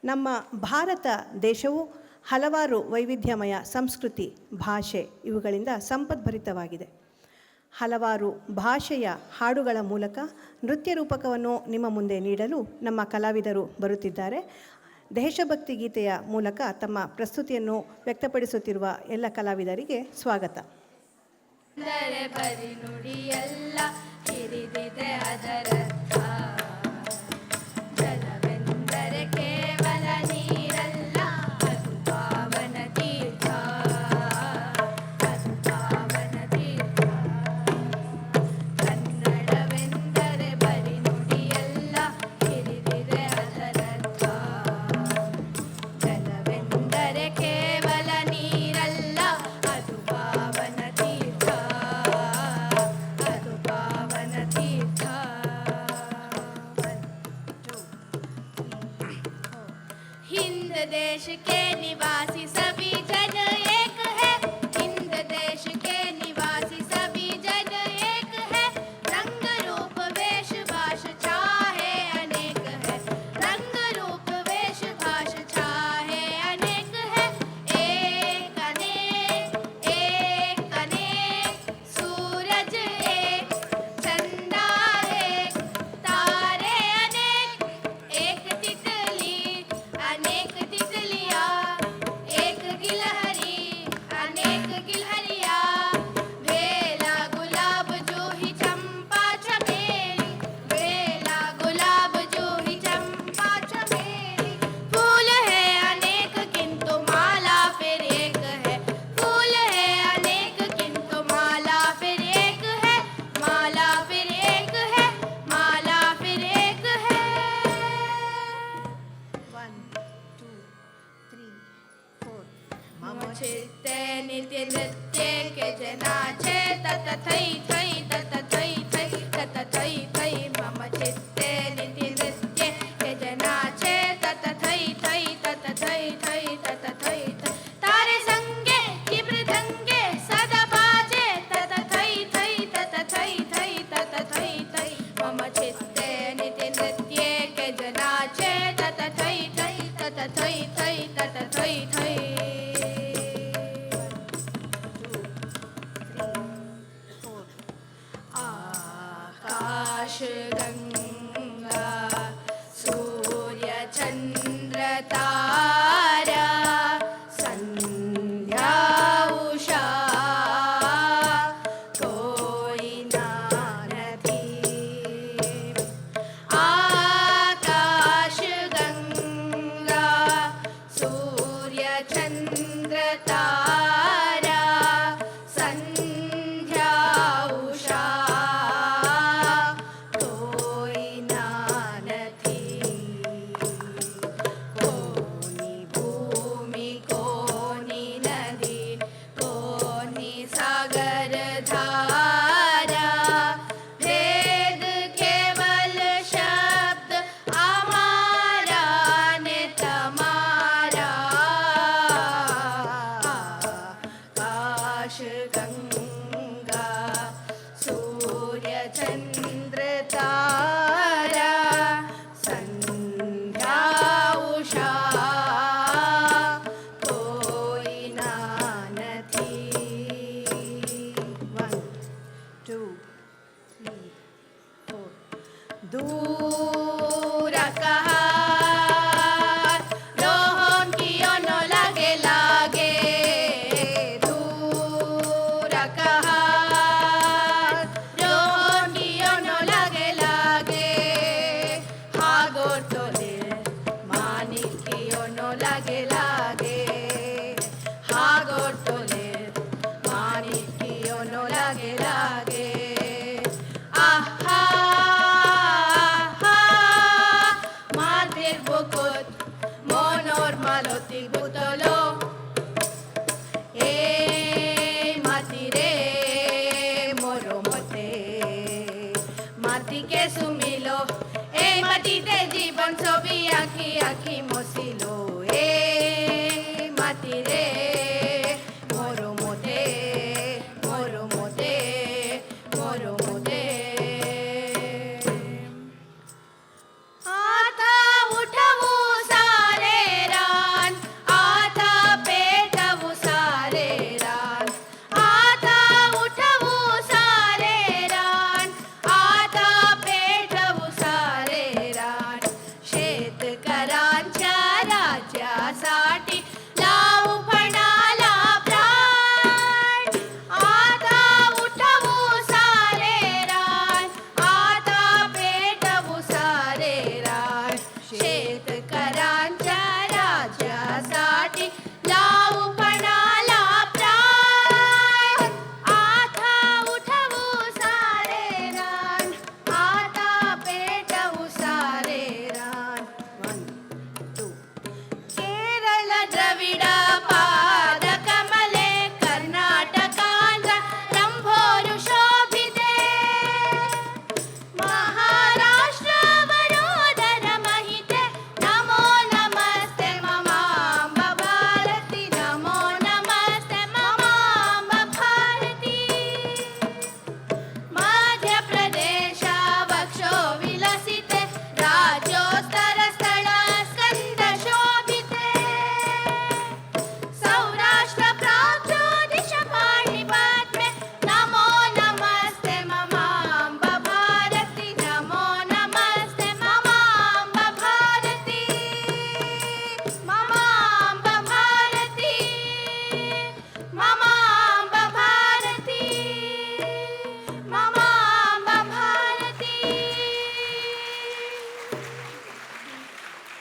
ನಮ್ಮ ಭಾರತ ದೇಶವು ಹಲವಾರು ವೈವಿಧ್ಯಮಯ ಸಂಸ್ಕೃತಿ, ಭಾಷೆ ಇವುಗಳಿಂದ ಸಂಪದ್ಭರಿತವಾಗಿದೆ. ಹಲವಾರು ಭಾಷೆಯ ಹಾಡುಗಳ ಮೂಲಕ ನೃತ್ಯ ರೂಪಕವನ್ನು ನಿಮ್ಮ ಮುಂದೆ ನೀಡಲು ನಮ್ಮ ಕಲಾವಿದರು ಬರುತ್ತಿದ್ದಾರೆ. ದೇಶಭಕ್ತಿ ಗೀತೆಯ ಮೂಲಕ ತಮ್ಮ ಪ್ರಸ್ತುತಿಯನ್ನು ವ್ಯಕ್ತಪಡಿಸುತ್ತಿರುವ ಎಲ್ಲ ಕಲಾವಿದರಿಗೆ ಸ್ವಾಗತ. देश के निवासी सभी जन एक है, हिंद देश के निवासी सभी जन एक है, रंग रूप वेश भाष चाहे अनेक है, रंग रूप वेश भाष चाहे अनेक है, एक अनेक सूरज एक, चंदा एक, तारे अनेक, एक तितली अनेक तितलियाँ, एक गिलहरी अनेक गिलहरियाँ, बेला गुलाब जूही चंपा चमेली, बेला गुलाब जूही चंपा चमेली, फूल है अनेक किंतु माला फिर एक है, फूल है अनेक किंतु माला फिर एक है, माला फिर एक है, माला फिर एक है. 1, 2, 3, 4. मम चित्ते नित्य नृत्ये के जनाचे तत थै थै तत थै थै तत थै थै. मम चित्ते नित्य नृत्ये के जनाचे तत थै थै तत थै थै तत थै थै. तारे संगे की मृदंगे सदा बाजे तत थै थै तत थै थै तत थै थै. मम चित्ते नित्य नृत्ये के जनाचे तत थै थै तत थै थै तत थै थै. आकाश गंगा सूर्य चंद्र तारा संध्या उषा कोई ना नदी. आकाश गंगा सूर्य चंद्र तारा संध्या उषा कोई ना नदी. कोनी भूमि कोनी नदी कोनी सागर धारा, भेद केवल शब्द हमारा ने तमारा. आकाश गंगा सूर्य चंद्र तारा संध्या उषा कोई ना नदी. 1, 2, 3, 4. दूर कहा रोहन कियो न लगे लागे, दूर कहा रोहन कियो न लगे लागे. हागो तोले मानिक कियो न लगे लागे, हागो तोले मानिक कियो न लगे लागे. आहा মাদের বকত মনোর মালতি বুতলো, এই মাটি রে মরমতে মাটিকে সুমিলো, এই মাটিতে জীবন ছবি আঁকি আঁকি